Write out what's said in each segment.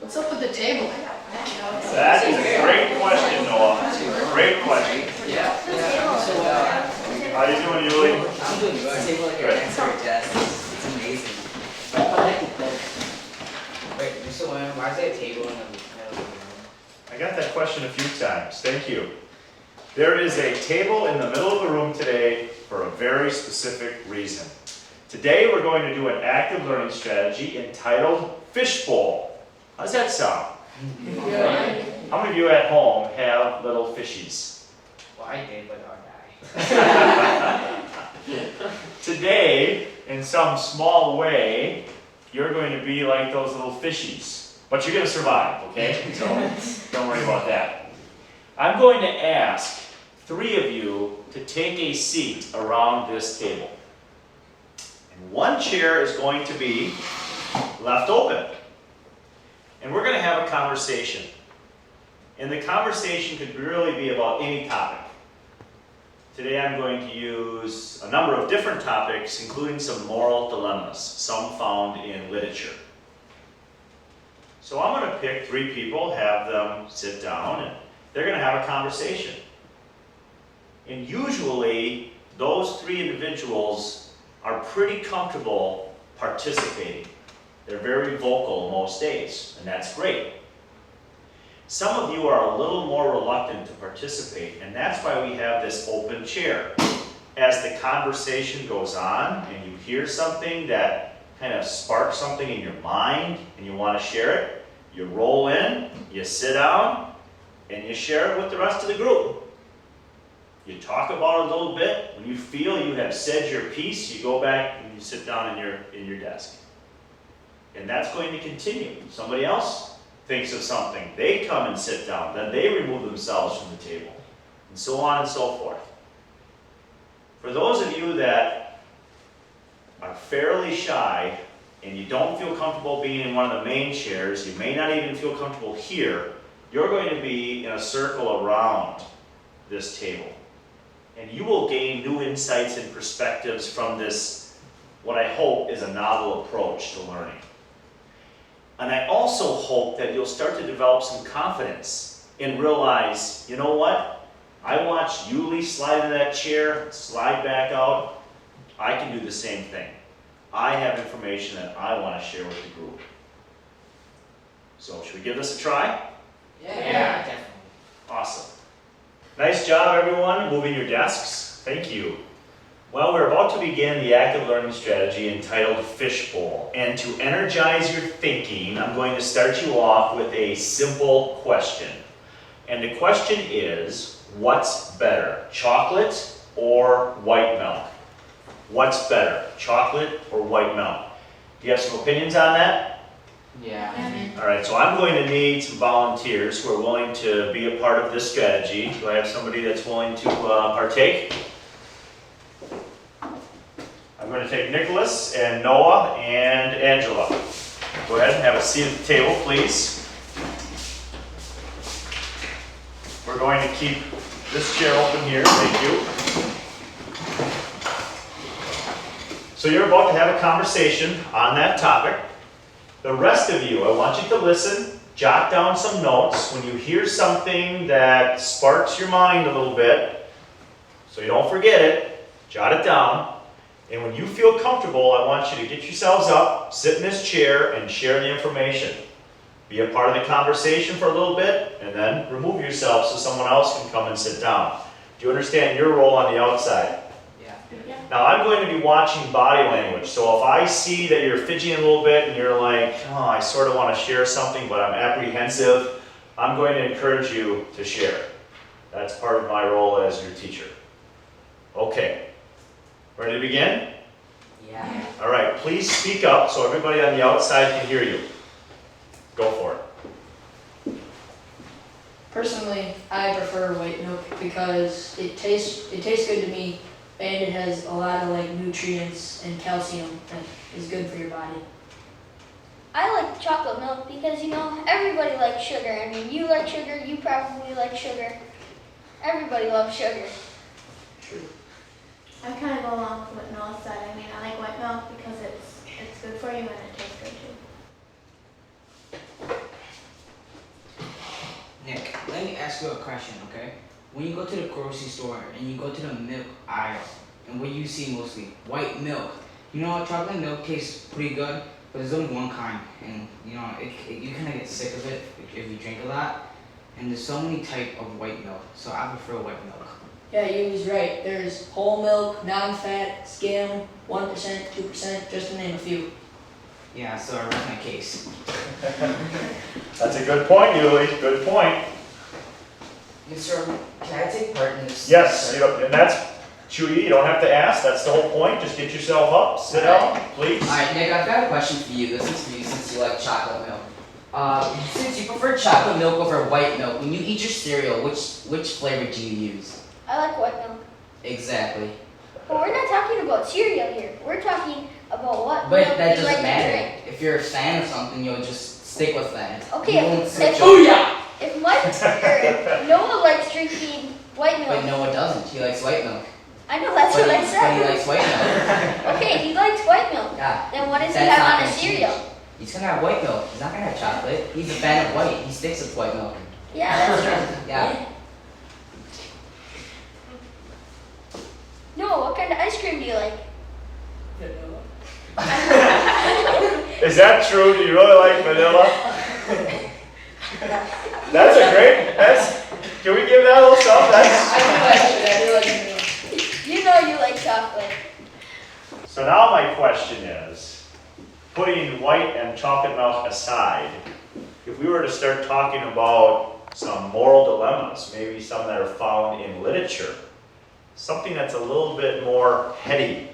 What's up with the table? That is a great question, Noah. Great question. Yeah. How you doing, Yuli? I'm doing good. Table like your answer test. It's amazing. Wait, Mr. William, why is there a table in the middle of the room? I got that question a few times. Thank you. There is a table in the middle of the room today for a very specific reason. Today we're going to do an active learning strategy entitled Fishbowl. How does that sound? Yeah. How many of you at home have little fishies? Well, I did, but I'll die. Today, in some small way, you're going to be like those little fishies. But you're going to survive, okay? So don't worry about that. I'm going to ask 3 of you to take a seat around this table. And one chair is going to be left open. And we're going to have a conversation. And the conversation could really be about any topic. Today I'm going to use a number of different topics, including some moral dilemmas, some found in literature. So I'm going to pick 3 people, have them sit down, and they're going to have a conversation. And usually, those 3 individuals are pretty comfortable participating. They're very vocal most days, and that's great. Some of you are a little more reluctant to participate, and that's why we have this open chair. As the conversation goes on, and you hear something that kind of sparks something in your mind, and you want to share it, you roll in, you sit down, and you share it with the rest of the group. You talk about it a little bit. When you feel you have said your piece, you go back and you sit down in your desk. And that's going to continue. Somebody else thinks of something. They come and sit down. Then they remove themselves from the table. And so on and so forth. For those of you that are fairly shy and you don't feel comfortable being in one of the main chairs, you may not even feel comfortable here, you're going to be in a circle around this table. And you will gain new insights and perspectives from this, what I hope is a novel approach to learning. And I also hope that you'll start to develop some confidence and realize, you know what? I watched Yuli slide into that chair, slide back out. I can do the same thing. I have information that I want to share with the group. So should we give this a try? Yeah, definitely. Awesome. Nice job, everyone, moving your desks. Thank you. Well, we're about to begin the active learning strategy entitled Fishbowl. And to energize your thinking, I'm going to start you off with a simple question. And the question is, what's better, chocolate or white milk? What's better, chocolate or white milk? Do you have some opinions on that? Yeah. All right, so I'm going to need some volunteers who are willing to be a part of this strategy. Do I have somebody that's willing to partake? I'm going to take Nicholas and Noah and Angela. Go ahead and have a seat at the table, please. We're going to keep this chair open here. Thank you. So you're about to have a conversation on that topic. The rest of you, I want you to listen, jot down some notes. When you hear something that sparks your mind a little bit, so you don't forget it, jot it down. And when you feel comfortable, I want you to get yourselves up, sit in this chair, and share the information. Be a part of the conversation for a little bit, and then remove yourself so someone else can come and sit down. Do you understand your role on the outside? Yeah. Now I'm going to be watching body language, so if I see that you're fidgeting a little bit and you're like, oh, I sort of want to share something, but I'm apprehensive, I'm going to encourage you to share. That's part of my role as your teacher. Okay, ready to begin? Yeah. All right, please speak up so everybody on the outside can hear you. Go for it. Personally, I prefer white milk because it tastes good to me, and it has a lot of like nutrients and calcium that is good for your body. I like chocolate milk because, you know, everybody likes sugar. I mean, you like sugar, you probably like sugar. Everybody loves sugar. True. I kind of go along with what Noah said. I mean, I like white milk because it's good for you and it tastes good too. ask you a question, okay? When you go to the grocery store and you go to the milk aisle, and what you see mostly? White milk. You know, chocolate milk tastes pretty good, but there's only one kind, and you know, you kind of get sick of it if you drink a lot. And there's so many type of white milk, so I prefer white milk. Yeah, you was right. There's whole milk, non-fat, skim, 1%, 2%, just to name a few. Yeah, so I rest my case. That's a good point, Yuli, good point. Mr. Can I take part in this? Yes, and that's, Chewy, you don't have to ask, that's the whole point, just get yourself up, sit down, please. Alright, Nick, I've got a question for you. This is for you since you like chocolate milk. Since you prefer chocolate milk over white milk, when you eat your cereal, which flavor do you use? I like white milk. Exactly. But we're not talking about cereal here. We're talking about what But milk that you doesn't like to matter. drink. If you're a fan of something, you'll just stick with that. Okay, You won't if- switch if- over. If Mike or Noah likes drinking white milk, But Noah doesn't. He likes white milk. I know that's but what I he said. likes white milk. Okay, he likes white milk. Yeah. Then what does he That's have not on gonna his cereal? change. He's gonna have white milk. He's not gonna have chocolate. He's a fan of white. He sticks with white milk. Yeah, that's true. Yeah. Noah, what kind of ice cream do you like? Is that true? Do you really like vanilla? That's a great, can we give that a little something? You know you like chocolate. So now my question is, putting white and chocolate milk aside, if we were to start talking about some moral dilemmas, maybe some that are found in literature, something that's a little bit more heady,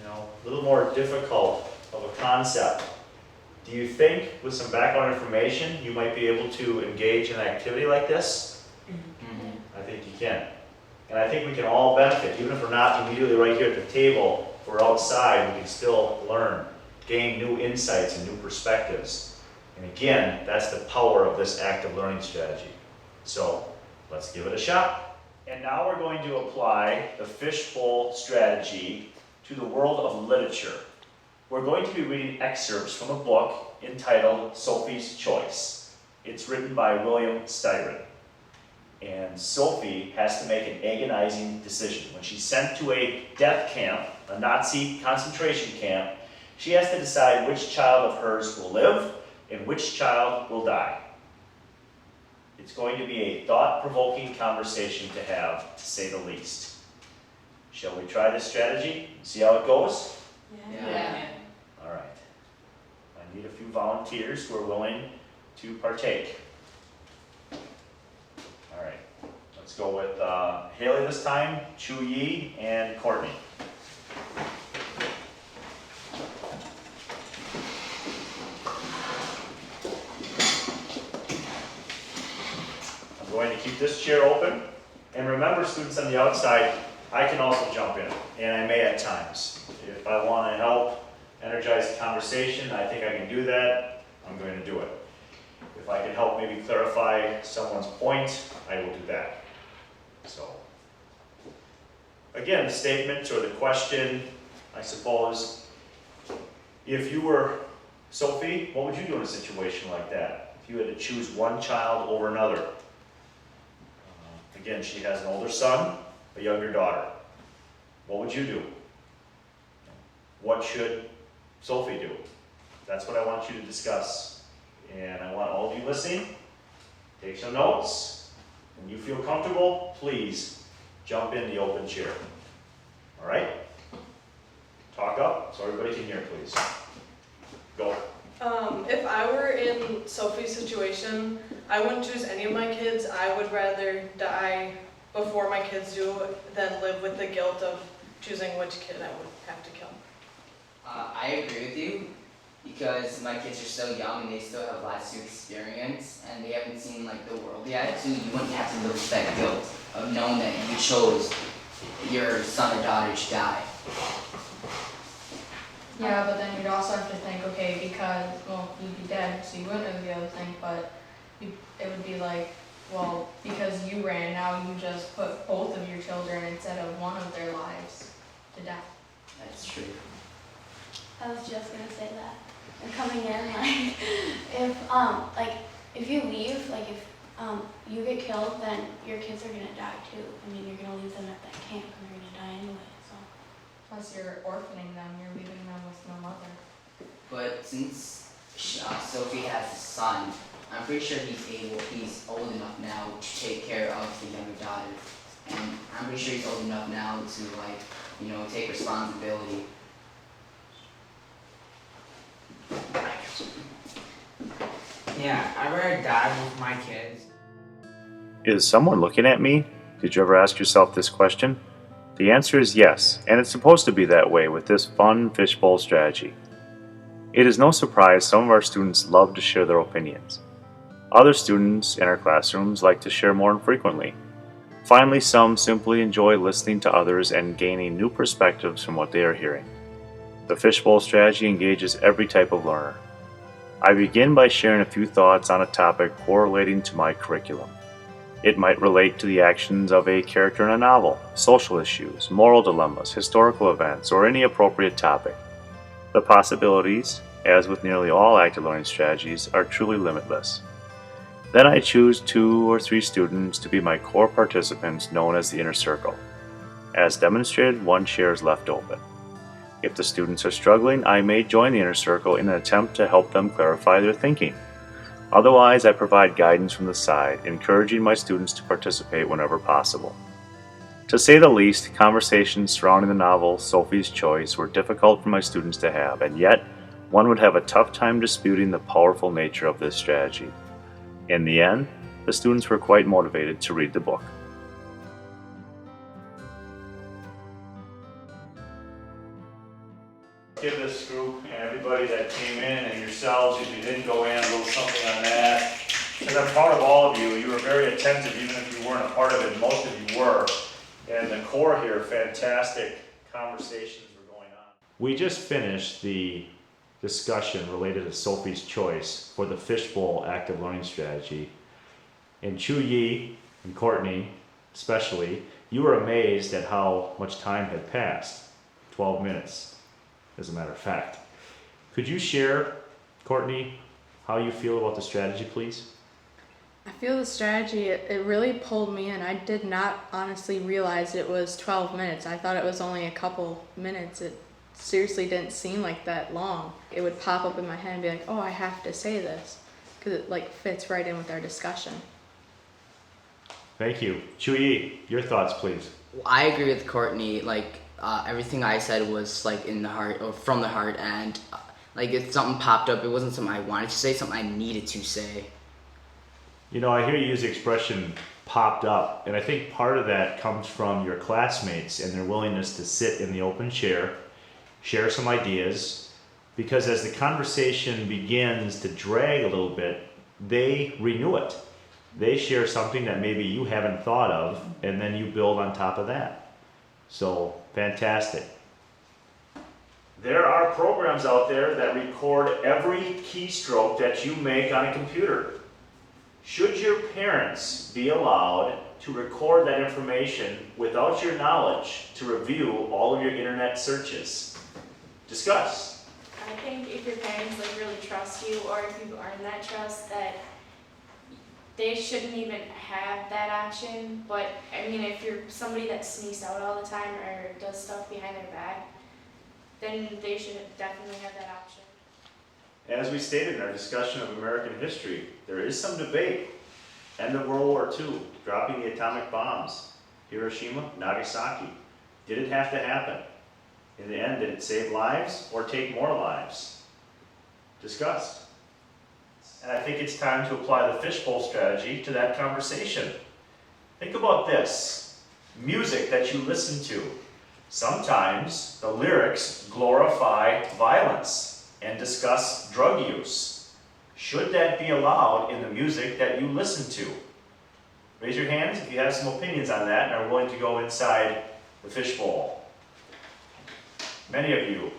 a little more difficult of a concept, do you think with some background information you might be able to engage in an activity like this? I think you can. And I think we can all benefit, even if we're not immediately right here at the table, if we're outside, we can still learn, gain new insights and new perspectives. And again, that's the power of this active learning strategy. So let's give it a shot. And now we're going to apply the Fishbowl Strategy to the world of literature. We're going to be reading excerpts from a book entitled Sophie's Choice. It's written by William Styron. And Sophie has to make an agonizing decision. When she's sent to a death camp, a Nazi concentration camp, she has to decide which child of hers will live and which child will die. It's going to be a thought-provoking conversation to have, to say the least. Shall we try this strategy and see how it goes? Yeah. All right. I need a few volunteers who are willing to partake. All right. Let's go with Haley this time, Chu Yi, and Courtney. I'm going to keep this chair open. And remember, students on the outside, I can also jump in, and I may at times. If I want to help energize the conversation, I think I can do that, I'm going to do it. If I can help maybe clarify someone's point, I will do that. So, again, the statement or the question, I suppose, if you were Sophie, what would you do in a situation like that? If you had to choose one child over another. Again, she has an older son, a younger daughter. What would you do? What should Sophie do? That's what I want you to discuss. And I want all of you listening, take some notes. When you feel comfortable, please jump in the open chair. All right? Talk up so everybody can hear, please. Go. If I were in Sophie's situation, I wouldn't choose any of my kids. I would rather die before my kids do than live with the guilt of choosing which kid I would have to kill. I agree with you because my kids are so young and they still have lots to experience and they haven't seen like the world yet, so you wouldn't have to live with that guilt of knowing that you chose your son or daughter to die. Yeah, but then you'd also have to think, okay, because, well, you'd be dead, so you wouldn't really be able to think, but it would be like, well, because you ran, now you just put both of your children instead of one of their lives to death. That's true. I was just gonna say that. And coming in, if you leave, like if you get killed, then your kids are gonna die too. I mean, you're gonna leave them at that camp and they're gonna die anyway, so. Plus you're orphaning them, you're leaving them with no mother. But since Sophie has a son, I'm pretty sure he's old enough now to take care of the younger daughter. And I'm pretty sure he's old enough now to take responsibility. Yeah, I'd rather die with my kids. Is someone looking at me? Did you ever ask yourself this question? The answer is yes, and it's supposed to be that way with this fun fishbowl strategy. It is no surprise some of our students love to share their opinions. Other students in our classrooms like to share more infrequently. Finally, some simply enjoy listening to others and gaining new perspectives from what they are hearing. The fishbowl strategy engages every type of learner. I begin by sharing a few thoughts on a topic correlating to my curriculum. It might relate to the actions of a character in a novel, social issues, moral dilemmas, historical events, or any appropriate topic. The possibilities, as with nearly all active learning strategies, are truly limitless. Then I choose 2 or 3 students to be my core participants known as the inner circle. As demonstrated, one chair is left open. If the students are struggling, I may join the inner circle in an attempt to help them clarify their thinking. Otherwise, I provide guidance from the side, encouraging my students to participate whenever possible. To say the least, conversations surrounding the novel Sophie's Choice were difficult for my students to have, and yet one would have a tough time disputing the powerful nature of this strategy. In the end, the students were quite motivated to read the book. Give this group and everybody that came in and yourselves, if you didn't go in, a little something on that. Because I'm proud of all of you. You were very attentive even if you weren't a part of it. Most of you were. And the core here, fantastic conversations were going on. We just finished the discussion related to Sophie's Choice for the Fishbowl Active Learning Strategy. And Chu Yi and Courtney, especially, you were amazed at how much time had passed. 12 minutes. As a matter of fact. Could you share, Courtney, how you feel about the strategy, please? I feel the strategy, it really pulled me in. I did not honestly realize it was 12 minutes. I thought it was only a couple minutes. It seriously didn't seem like that long. It would pop up in my head and be like, oh, I have to say this, because it fits right in with our discussion. Thank you. Chu Yi, your thoughts, please. I agree with Courtney. Everything I said was in the heart or from the heart, and if something popped up, it wasn't something I wanted to say, something I needed to say. I hear you use the expression popped up, and I think part of that comes from your classmates and their willingness to sit in the open chair, share some ideas, because as the conversation begins to drag a little bit, they renew it. They share something that maybe you haven't thought of, and then you build on top of that. So, fantastic. There are programs out there that record every keystroke that you make on a computer. Should your parents be allowed to record that information without your knowledge to review all of your internet searches? Discuss. I think if your parents really trust you, or if you've earned that trust, that they shouldn't even have that option. But I mean, if you're somebody that sneaks out all the time or does stuff behind their back, then they should definitely have that option. As we stated in our discussion of American history, there is some debate. End of World War II, dropping the atomic bombs, Hiroshima, Nagasaki. Did it have to happen? In the end, did it save lives or take more lives? Discussed. And I think it's time to apply the fishbowl strategy to that conversation. Think about this. Music that you listen to. Sometimes the lyrics glorify violence and discuss drug use. Should that be allowed in the music that you listen to? Raise your hands if you have some opinions on that and are willing to go inside the fishbowl. Many of you.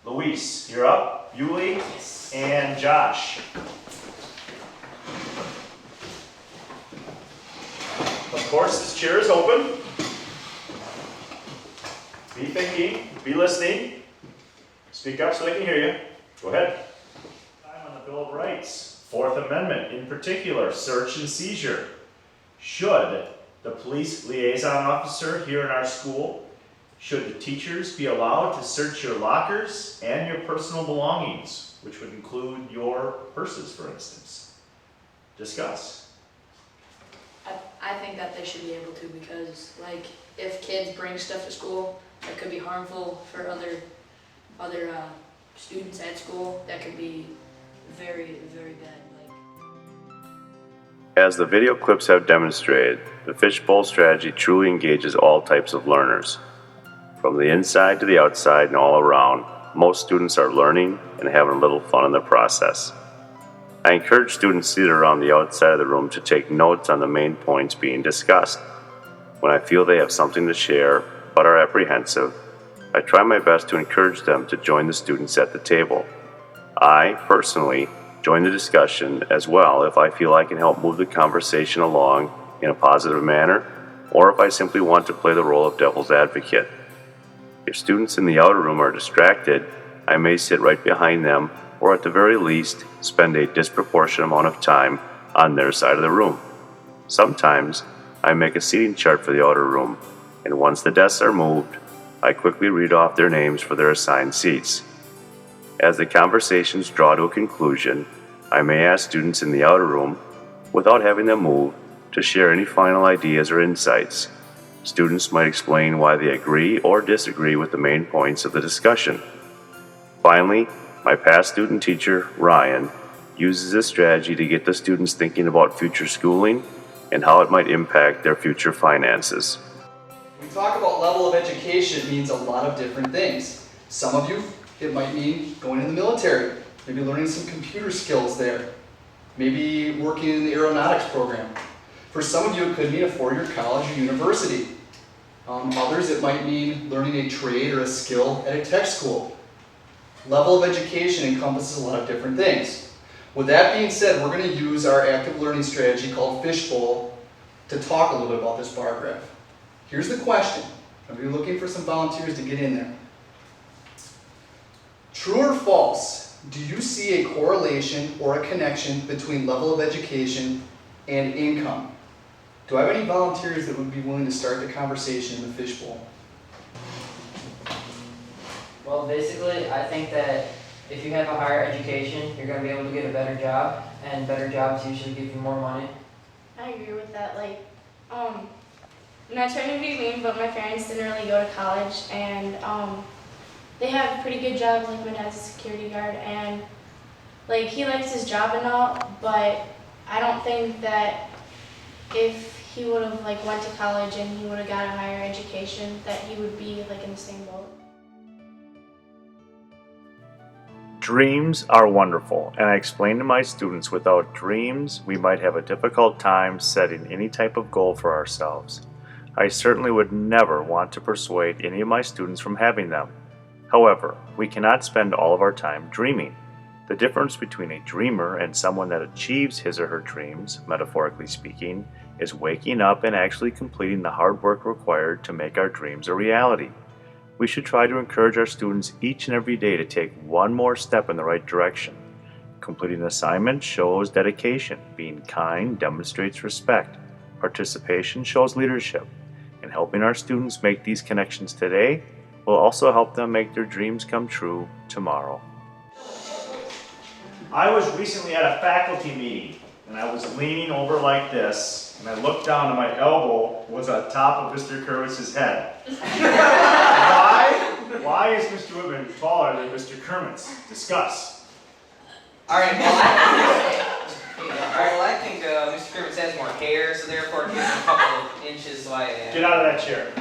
Luis, you're up. Yuli, yes. And Josh. Of course, this chair is open. Be thinking, be listening. Speak up so they can hear you. Go ahead. I'm on the Bill of Rights. Fourth Amendment, in particular, search and seizure. Should the police liaison officer here in our school, should the teachers be allowed to search your lockers and your personal belongings, which would include your purses, for instance? Discuss. I think that they should be able to, because like if kids bring stuff to school that could be harmful for other students at school, that could be very, very bad. As the video clips have demonstrated, the Fishbowl Strategy truly engages all types of learners. From the inside to the outside and all around, most students are learning and having a little fun in the process. I encourage students seated around the outside of the room to take notes on the main points being discussed. When I feel they have something to share but are apprehensive, I try my best to encourage them to join the students at the table. I, personally, join the discussion as well if I feel I can help move the conversation along in a positive manner, or if I simply want to play the role of devil's advocate. If students in the outer room are distracted, I may sit right behind them, or at the very least, spend a disproportionate amount of time on their side of the room. Sometimes, I make a seating chart for the outer room, and once the desks are moved, I quickly read off their names for their assigned seats. As the conversations draw to a conclusion, I may ask students in the outer room, without having them move, to share any final ideas or insights. Students might explain why they agree or disagree with the main points of the discussion. Finally, my past student teacher, Ryan, uses this strategy to get the students thinking about future schooling and how it might impact their future finances. When we talk about level of education, it means a lot of different things. Some of you, it might mean going in the military, maybe learning some computer skills there, maybe working in the aeronautics program. For some of you, it could mean a four-year college or university. Others, it might mean learning a trade or a skill at a tech school. Level of education encompasses a lot of different things. With that being said, we're going to use our active learning strategy called Fishbowl to talk a little bit about this bar graph. Here's the question. I'm going to be looking for some volunteers to get in there. True or false, do you see a correlation or a connection between level of education and income? Do I have any volunteers that would be willing to start the conversation in the Fishbowl? Well, basically, I think that if you have a higher education, you're going to be able to get a better job, and better jobs usually give you more money. I agree with that. Like, I'm not trying to be mean, but my parents didn't really go to college, and they have pretty good jobs. Like my dad's a security guard, and like he likes his job and all, but I don't think that if he would have like went to college and he would have got a higher education, that he would be like in the same boat. Dreams are wonderful, and I explain to my students without dreams, we might have a difficult time setting any type of goal for ourselves. I certainly would never want to persuade any of my students from having them. However, we cannot spend all of our time dreaming. The difference between a dreamer and someone that achieves his or her dreams, metaphorically speaking, is waking up and actually completing the hard work required to make our dreams a reality. We should try to encourage our students each and every day to take one more step in the right direction. Completing an assignment shows dedication. Being kind demonstrates respect. Participation shows leadership. And helping our students make these connections today will also help them make their dreams come true tomorrow. I was recently at a faculty meeting, and I was leaning over like this, and I looked down and my elbow was on top of Mr. Kermitz's head. Why is Mr. Wittmann taller than Mr. Kermitz? Discuss. Alright, well I think Mr. Kermitz has more hair, so therefore it gives him a couple of inches, so I... Get out of that chair.